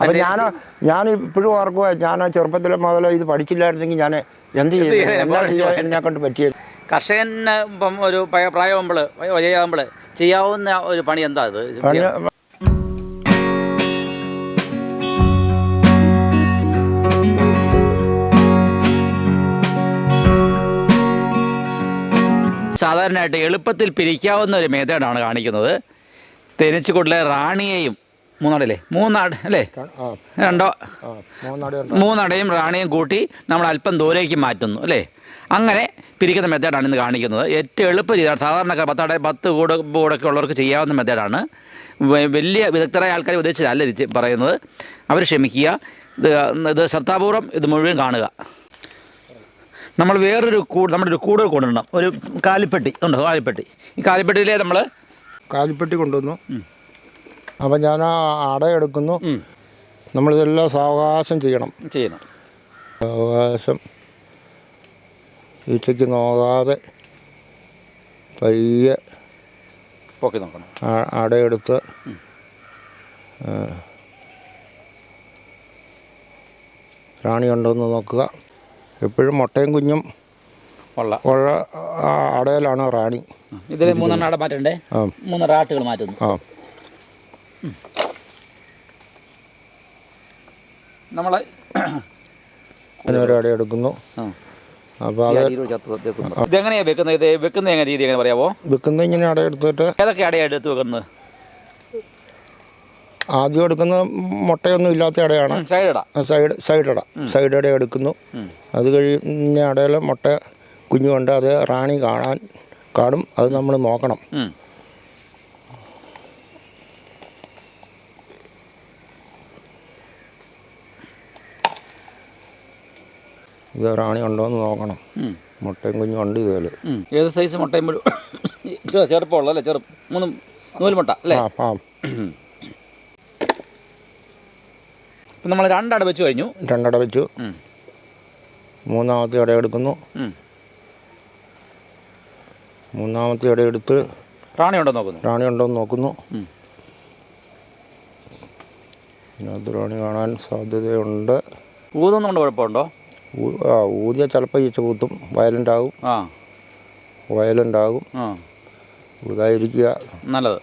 അപ്പം ഞാൻ ഇപ്പോഴും ഓർക്കുക, ഞാൻ ചെറുപ്പത്തിലെ മുതൽ ഇത് പഠിച്ചില്ലായിരുന്നെങ്കിൽ ഞാൻ എന്ത് ചെയ്യും, എന്നെ കൊണ്ട് പറ്റിയത്. കർഷകന് ഇപ്പം ഒരു പ്രായമാകുമ്പോൾ വയസ്സാകുമ്പോൾ ചെയ്യാവുന്ന ഒരു പണി എന്താ അത്? സാധാരണയായിട്ട് എളുപ്പത്തിൽ പിരിക്കാവുന്ന ഒരു മെത്തേഡാണ് കാണിക്കുന്നത്. തേനീച്ചക്കൂട്ടിലെ റാണിയെയും മൂന്നാട് അല്ലേ, മൂന്നടയും റാണിയും കൂട്ടി നമ്മൾ അല്പം ദൂരേക്ക് മാറ്റുന്നു അല്ലേ. അങ്ങനെ പിരിക്കുന്ന മെത്തേഡാണ് ഇന്ന് കാണിക്കുന്നത്. ഏറ്റവും എളുപ്പ രീതിയാണ്. സാധാരണ 10 കൂടൊക്കെ ഉള്ളവർക്ക് ചെയ്യാവുന്ന മെത്തേഡാണ്. വലിയ വിദഗ്ധരായ ആൾക്കാരെ ഉദ്ദേശിച്ചല്ല ഇത് പറയുന്നത്. അവർ ക്ഷമിക്കുക, ഇത് ശ്രദ്ധാപൂർവം ഇത് മുഴുവൻ കാണുക. നമ്മൾ വേറൊരു നമ്മുടെ ഒരു കൂട് കൊണ്ടുവരണം. ഒരു കാലിപ്പെട്ടി ഉണ്ടോ? കാലിപ്പെട്ടി. ഈ കാലിപ്പെട്ടിയിലെ നമ്മൾ കാലിപ്പെട്ടി കൊണ്ടുവന്നു. അപ്പം ഞാൻ ആ അടയെടുക്കുന്നു. നമ്മളിതെല്ലാം സാവകാശം ചെയ്യണം. സാവകാശം, ഈച്ചയ്ക്ക് നോക്കാതെ പയ്യെ പൊക്കി നോക്കണം. അടയെടുത്ത് റാണി ഉണ്ടോയെന്ന് നോക്കുക. എപ്പോഴും മുട്ടയും കുഞ്ഞും ഉള്ള അടയിലാണ് റാണി. ഇതിൽ 3 അട മാറ്റണ്ടേ? 3 റാട്ടുകൾ മാറ്റുന്നു. നമ്മൾ ഒരു അട എടുക്കുന്നു. അപ്പോൾ അത് ഇതെങ്ങനെയാണ് വെക്കുന്നത്? വെക്കുന്ന എങ്ങനെ രീതി എങ്ങനെ പറയാമോ? വെക്കുന്നത് ഇങ്ങനെ അട എടുത്തിട്ട്. ഏതൊക്കെ അടയാണ് എടുത്ത് വെക്കുന്നത്? ആദ്യം എടുക്കുന്ന മുട്ടയൊന്നും ഇല്ലാത്ത അടയാണ്. സൈഡ് അട എടുക്കുന്നു. അത് കഴിഞ്ഞ അടയിൽ മുട്ട കുഞ്ഞുകൊണ്ട് അത് റാണി കാണും. അത് നമ്മൾ നോക്കണം. ഇത് റാണി ഉണ്ടോ എന്ന് നോക്കണം. മുട്ടയും കുഞ്ഞും ഉണ്ട് ഇതിൽ. ഏത് സൈസ് മുട്ടയും ചെറുപ്പമുള്ള അല്ലേ? നൂൽ മുട്ട അല്ലേ? ഇപ്പം നമ്മൾ 2 അട വെച്ച് കഴിഞ്ഞു. 2 അട വെച്ചു. മൂന്നാമത്തെ അട എടുക്കുന്നു. മൂന്നാമത്തെ അട എടുത്ത് റാണി ഉണ്ടോ എന്ന് നോക്കുന്നു. അതിനകത്ത് റാണി കാണാൻ സാധ്യതയുണ്ട്. ഊതൊന്നും കൊണ്ട് കുഴപ്പമുണ്ടോ? ഊതിയ ചിലപ്പോൾ ഈച്ച കൂത്തും. വയലൻ്റാകും. ഊതായിരിക്കുക നല്ലത്.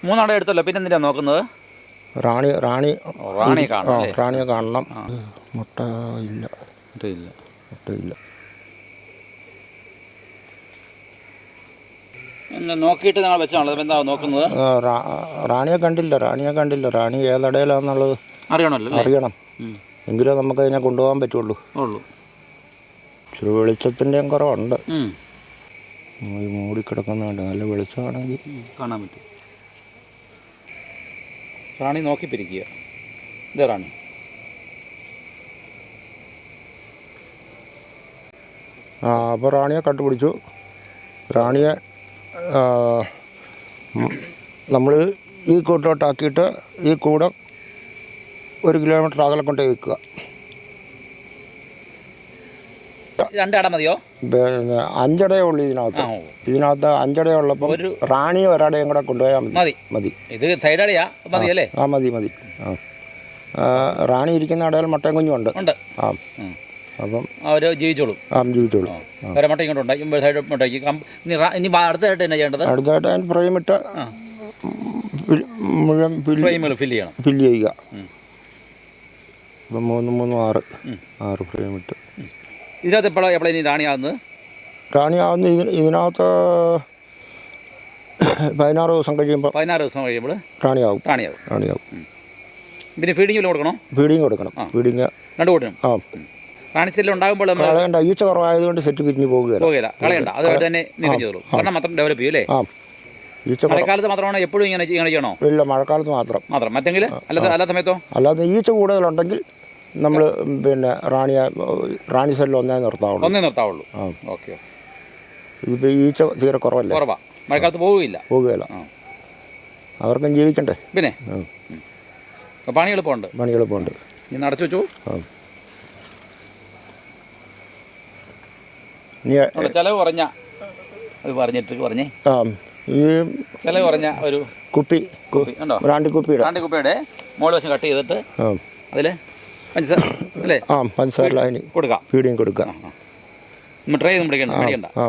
3 അട എടുത്തല്ലോ, പിന്നെ എന്തിനാ നോക്കുന്നത്? റാണിയെ കാണണം. മുട്ട ഇല്ല. നോക്കിയിട്ട് നിങ്ങൾ വെച്ചാണല്ലോ എന്താ നോക്കുന്നത്? റാണിയെ കണ്ടില്ല. റാണി ഏതടയിലാണെന്നുള്ളത് അറിയണം. എങ്കിലേ നമുക്കതിനെ കൊണ്ടുപോകാൻ പറ്റുള്ളൂ. ഇച്ചിരി വെളിച്ചത്തിൻ്റെയും കുറവുണ്ട്. മൂടിക്കിടക്കുന്നുണ്ട്. നല്ല വെളിച്ചമാണെങ്കിൽ കാണാൻ പറ്റും. റാണി നോക്കി പിരിക്കുക. ഇതേ റാണി. അപ്പോൾ റാണിയെ കണ്ടുപിടിച്ചു. റാണിയെ നമ്മൾ ഈ കൂട്ടോട്ടാക്കിയിട്ട് ഈ കൂടെ 1 കിലോമീറ്റർ അകലെ കൊണ്ട് വെക്കുക. 2 അട മതിയോ? പിന്നെ 5 അടയേ ഉള്ളൂ ഇതിനകത്ത്. 5 അടയുള്ളപ്പോൾ റാണി ഒരടയും കൂടെ കൊണ്ടുപോയാൽ മതി. ഇത് സൈഡ് അടയാ മതി അല്ലേ? മതി. റാണി ഇരിക്കുന്ന അടയിൽ മുട്ടയും കുഞ്ഞും ഉണ്ട്. അപ്പം അവർ ജീവിച്ചോളും. മുട്ട ഇങ്ങോട്ട് ഉണ്ടാക്കി സൈഡ് മുട്ടയ്ക്ക്. ഇനി അടുത്തായിട്ട് തന്നെ ചെയ്യേണ്ടത്? അടുത്തായിട്ട് അതിന് ഫ്രെയിമിട്ട് മുഴുവൻ ഫില്ല് ചെയ്യുക. ഇപ്പം 6 ഫ്രെയിമിട്ട്. ഇതിനകത്ത് എപ്പോഴാണ് ഇനി റാണിയാകുന്നത്? ഇതിനകത്ത് 16 ദിവസം കഴിയുമ്പോൾ റാണിയാവും. പിന്നെ ഫീഡിങ് കൊടുക്കണം. ഫീഡിങ് 2 കൂട്ടണം. റാണിച്ചെല്ലാം ഉണ്ടാകുമ്പോൾ കളയണ്ട. ഈച്ച കുറവായതുകൊണ്ട് സെറ്റ് പിരിഞ്ഞ് പോകുകയില്ല. കളയണ്ട. അതുപോലെ തന്നെ നീക്കം ചെയ്തോളൂ. കാരണം മാത്രം ഡെവലപ്പ് ചെയ്യും അല്ലേ? മഴക്കാലത്ത് മാത്രമാണ് എപ്പോഴും ഇങ്ങനെ ചെയ്യണോ? ഇല്ല, മഴക്കാലത്ത് മാത്രം. മറ്റെങ്കിൽ അല്ലാത്ത സമയത്തോ? അല്ലാതെ ഈച്ച കൂടുതലുണ്ടെങ്കിൽ നമ്മൾ പിന്നെ റാണി സെല്ലിൽ ഒന്നേ നിർത്താവുള്ളൂ. ഓക്കെ. ഇതിപ്പോൾ ഈച്ച തീരെ കുറവാ. മഴക്കാലത്ത് പോകുകയില്ല. അവർക്കും ജീവിക്കണ്ടേ. പിന്നെ പണി എളുപ്പമുണ്ട്. ഇനി അടച്ചു വെച്ചു. ചെലവ് കുറഞ്ഞ ഈ ചെലവ് കുറഞ്ഞ ഒരു കുപ്പി ഉണ്ടോ? ബ്രാൻഡ് കുപ്പിയുടെ മോള് വശം കട്ട് ചെയ്തിട്ട് ആ അതിൽ പഞ്ചസാര അല്ലേ ആ പഞ്ചസാര ലായനി കൊടുക്കാം. ഫീഡിങ് കൊടുക്കാം. ട്രേ ഒന്നും പിടിക്കണ്ട. ആ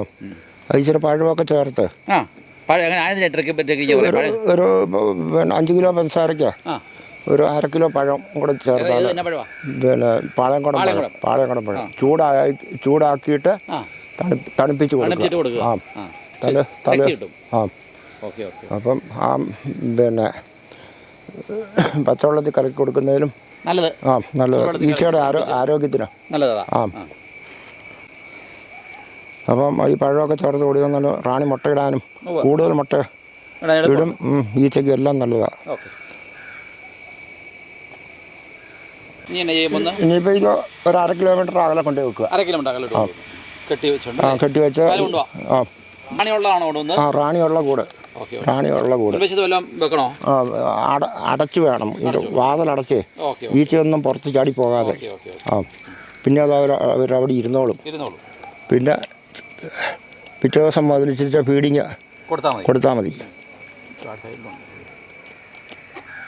അത് ഇച്ചിരി പഴമൊക്കെ ചേർത്ത് ആ പഴം അങ്ങനെ ആയതിനെ ട്രക്ക് ഒരു 5 കിലോ പഞ്ചസാരയ്ക്ക് ഒരു 1/2 കിലോ പഴം കൂടെ ചേർത്താൽ പിന്നെ പാളയംകുടം പഴം ചൂടാക്കിയിട്ട് തണുപ്പിച്ച് കൊടുക്കുക. അപ്പം ആ പിന്നെ പച്ചവെള്ളത്തിൽ കറക്കി കൊടുക്കുന്നതിലും നല്ലത് ഈച്ചയുടെ ആരോഗ്യത്തിന് അപ്പം ഈ പഴമൊക്കെ ചേർത്ത് കൊടുക്കുന്ന റാണി മുട്ടയിടാനും കൂടുതൽ മുട്ട ഇടും ഈച്ചയ്ക്കും എല്ലാം നല്ലതാണ്. ഇനിയിപ്പോൾ ഇത് ഒരു 1/2 കിലോമീറ്റർ അകലെ കൊണ്ട് വെക്കുക. കെട്ടി വെച്ച് റാണിയുള്ള കൂട് അടച്ച് വേണം. ഇതിൻ്റെ വാതിലടച്ച് ഈച്ചയൊന്നും പുറത്ത് ചാടി പോകാതെ. പിന്നെ അത് അവരവിടെ ഇരുന്നോളും. പിന്നെ പിറ്റേ ദിവസം അതിൽ ഇച്ചിരി ഫീഡിങ് കൊടുത്താൽ മതി.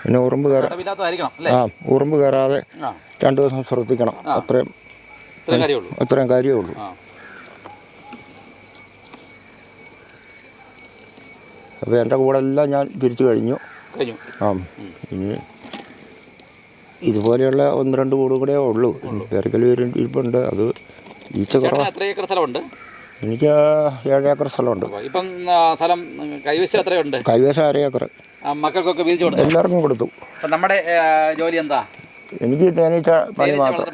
പിന്നെ ഉറുമ്പ് കയറാതെ 2 ദിവസം ശ്രദ്ധിക്കണം. അത്രയും കാര്യമേ ഉള്ളൂ. അപ്പോൾ എൻ്റെ കൂടെ എല്ലാം ഞാൻ പിരിച്ചു കഴിഞ്ഞു. ഇനി ഇതുപോലെയുള്ള 1-2 കൂടും കൂടെ ഉള്ളൂ. പേരക്കൽ ഇരിപ്പുണ്ട്. അത് ഈച്ച കുറവാണ്. എനിക്ക് 7 ഏക്കർ സ്ഥലമുണ്ട്. കൈവശം 1/2 ഏക്കർ മക്കൾക്കൊക്കെ എല്ലാവർക്കും കൊടുത്തു. നമ്മുടെ ജോലി എന്താ? എനിക്ക് തേനീച്ച പണി മാത്രം.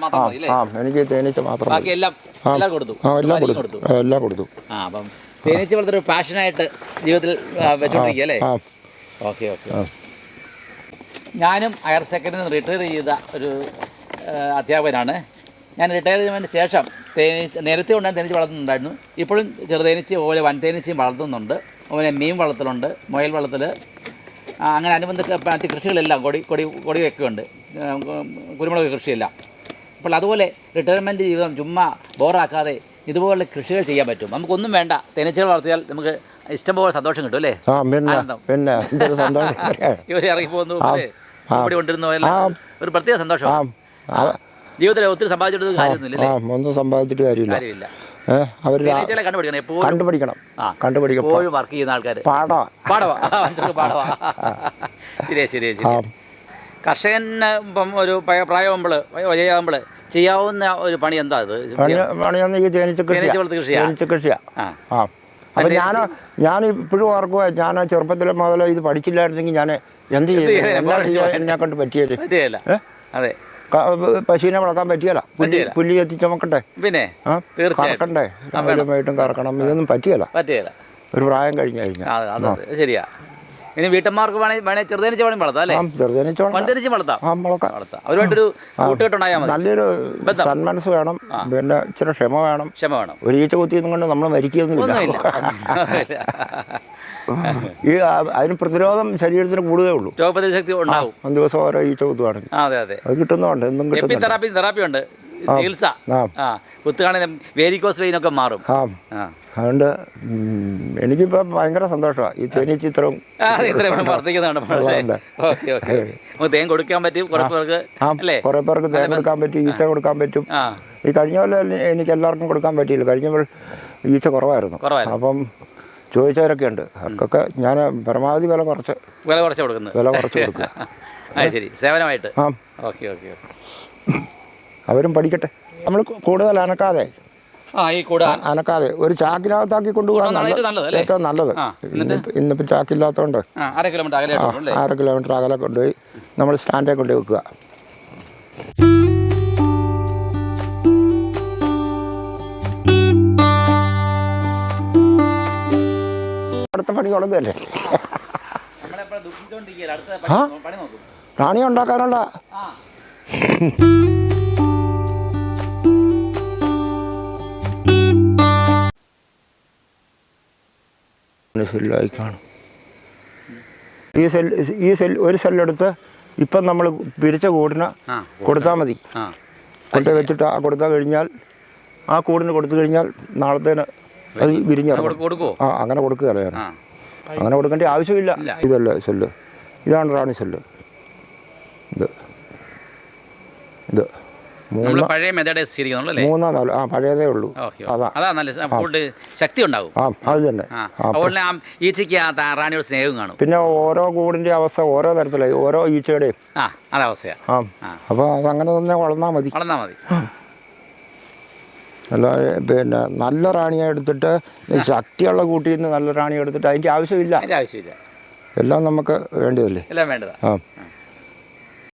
എനിക്ക് തേനീച്ച മാത്രം. എല്ലാം കൊടുത്തു. അപ്പം തേനീച്ച വളർത്തൊരു പാഷനായിട്ട് ജീവിതത്തിൽ വെച്ചോണ്ടിരിക്കുക അല്ലേ? ഓക്കെ. ഞാനും ഹയർ സെക്കൻഡറി റിട്ടയർ ചെയ്ത ഒരു അധ്യാപകനാണ്. ഞാൻ റിട്ടയർ ചെയ്യുന്നതിന് ശേഷം നേരത്തെ ഉണ്ടായിരുന്ന തേനീച്ച വളർത്തുന്നുണ്ടായിരുന്നു. ഇപ്പോഴും ചെറുതേനീച്ച പോലെ വൻതേനീച്ചയും വളർത്തുന്നുണ്ട്. അതുപോലെ മീൻ വളർത്തലുണ്ട്, മുയൽ വളർത്തൽ, അങ്ങനെ അനുബന്ധ മറ്റ് കൃഷികളെല്ലാം കൊടിയൊക്കെ ഉണ്ട്. കുരുമുളക് കൃഷിയെല്ലാം. അപ്പോൾ അതുപോലെ റിട്ടയർമെൻറ്റ് ജീവിതം ചുമ്മാ ബോറാക്കാതെ ഇതുപോലുള്ള കൃഷികൾ ചെയ്യാൻ പറ്റും. നമുക്കൊന്നും വേണ്ട, തേനീച്ചകൾ വളർത്തിയാൽ നമുക്ക് ഇഷ്ടംപോലെ സന്തോഷം കിട്ടും അല്ലേ? പിന്നെ ഇവരെ ഇറങ്ങി പോകുന്നു ഇവിടെ കൊണ്ടിരുന്ന ഒരു പ്രത്യേക സന്തോഷം. ജീവിതത്തിൽ ഒത്തിരി സമ്പാദിച്ചിട്ട് കാര്യമൊന്നുമില്ല. ഒന്നും സമ്പാദിച്ചിട്ട് കാര്യമില്ല. കണ്ടുപിടിക്കണം. എപ്പോഴും വർക്ക് ചെയ്യുന്ന ആൾക്കാർ പാടവാ. ശരി. കർഷകന് ഇപ്പം ഒരു പ്രായമാകുമ്പോൾ വയസ്സാകുമ്പോൾ ചെയ്യാവുന്ന ഒരു പണി എന്താ? അത് കൃഷിയാണ്. അപ്പം ഞാൻ ഇപ്പോഴും ഓർക്കുക, ഞാൻ ചെറുപ്പത്തിൽ മുതൽ ഇത് പഠിച്ചില്ലായിരുന്നെങ്കിൽ ഞാൻ എന്ത് ചെയ്യും? എന്നെ കൊണ്ട് പറ്റിയത് അതെ. പശുവിനെ വളർത്താൻ പറ്റിയല്ല. പുല്ല് എത്തി ചുമക്കട്ടെ, പിന്നെ കറക്കണ്ടേ, രാവിലെയായിട്ടും കറക്കണം. ഇതൊന്നും പറ്റിയല്ല ഒരു പ്രായം കഴിഞ്ഞു കഴിഞ്ഞാൽ. ശരിയാ. ഇനി വീട്ടമ്മമാർക്ക് വേണേൽ ചെറുതേനീച്ച വേണമെങ്കിൽ വളർത്താം അല്ലേ? ചെറുതേനീച്ച വളർത്താം. അവരുമായിട്ടൊരു കൂട്ടുകെട്ടുണ്ടായാൽ മതി. നല്ലൊരു സന്മനസ് വേണം. പിന്നെ ഇച്ചിരി ക്ഷമ വേണം. ഒരു ഈച്ച കുത്തിയതും കൊണ്ട് നമ്മൾ മരിക്കുകയൊന്നുമില്ല. അതിന് പ്രതിരോധം ശരീരത്തിന് കൂടുതലേ ഉള്ളൂ. രോഗപ്രതിരോധ ശക്തി ഉണ്ടാവും. 1 ദിവസം ഓരോ ഈച്ച കുത്തുവാണെങ്കിൽ അത് കിട്ടുന്നുണ്ട്. എന്നും തെറാപ്പി ഉണ്ട്, ചികിത്സ. കുത്തുകാണെങ്കിൽ വേരിക്കോസ് വെയിനൊക്കെ മാറും. അതുകൊണ്ട് എനിക്കിപ്പോൾ ഭയങ്കര സന്തോഷമാണ് ഈ തേനീച്ച ഇത്രയും വർദ്ധിക്കുന്നുണ്ട്. തേൻ കൊടുക്കാൻ പറ്റും കുറേ പേർക്ക് തേൻ കൊടുക്കാൻ പറ്റും, ഈച്ച കൊടുക്കാൻ പറ്റും. ഈ കഴിഞ്ഞ പോലെ എനിക്ക് എല്ലാവർക്കും കൊടുക്കാൻ പറ്റിയില്ല. കഴിഞ്ഞപ്പോൾ ഈച്ച കുറവായിരുന്നു. അപ്പം ചോദിച്ചവരൊക്കെ ഉണ്ട്. അവർക്കൊക്കെ ഞാൻ പരമാവധി വില കുറച്ച് കൊടുക്കുക. ശരി, സേവനമായിട്ട്. അവരും പഠിക്കട്ടെ. നമ്മൾ കൂടുതൽ അനക്കാതെ ഒരു ചാക്കിനകത്താക്കി കൊണ്ടുപോകാൻ ഏറ്റവും നല്ലത്. ഇന്നിപ്പോൾ ചാക്കില്ലാത്തതുകൊണ്ട് 1/2 കിലോമീറ്റർ അകലെ കൊണ്ടുപോയി നമ്മൾ സ്റ്റാൻഡിൽ കൊണ്ടുപോയി വെക്കുക. അടുത്ത പണി തുടങ്ങുകയല്ലേ? റാണി ഉണ്ടാക്കാനുള്ള സെല്ലായി കാണും. ഒരു സെല്ലെടുത്ത് ഇപ്പം നമ്മൾ പിരിച്ച കൂടിന് കൊടുത്താൽ മതി. കൊണ്ട് വെച്ചിട്ട് കൊടുത്താൽ കഴിഞ്ഞാൽ ആ കൂടിന് കൊടുത്തു കഴിഞ്ഞാൽ നാളത്തേന് അത് വിരിഞ്ഞിറങ്ങും. അങ്ങനെ കൊടുക്കുകയല്ല ഞാൻ. അങ്ങനെ കൊടുക്കേണ്ട ആവശ്യമില്ല. ഇതല്ലേ സെല്ല്, ഇതാണ് റാണി സെല്ല്. ഇത് ഇത് നമ്മൾ പഴയ മെത്തേഡ് സ്വീകരിക്കുന്നുള്ളൂ അല്ലേ? 3 4 പഴയതേ ഉള്ളൂ. അതാ നല്ല കൂടുതൽ ശക്തി ഉണ്ടാവും. അത് തന്നെ. അതുപോലെ ഈച്ചയ്ക്ക് റാണിയോട് സ്നേഹവും കാണും. പിന്നെ ഓരോ കൂടിൻ്റെ അവസ്ഥ ഓരോ തരത്തിലായി, ഓരോ ഈച്ചയുടെയും അതവസ്ഥയാണ്. അപ്പോൾ അതങ്ങനെ തന്നെ വളർന്നാൽ മതി. അല്ല പിന്നെ നല്ല റാണിയെ എടുത്തിട്ട് ശക്തിയുള്ള കൂട്ടിൽ നിന്ന് നല്ല റാണിയെ എടുത്തിട്ട് അതിൻ്റെ ആവശ്യമില്ല. എല്ലാം നമുക്ക് വേണ്ടതല്ലേ. എല്ലാം വേണ്ടതാണ്.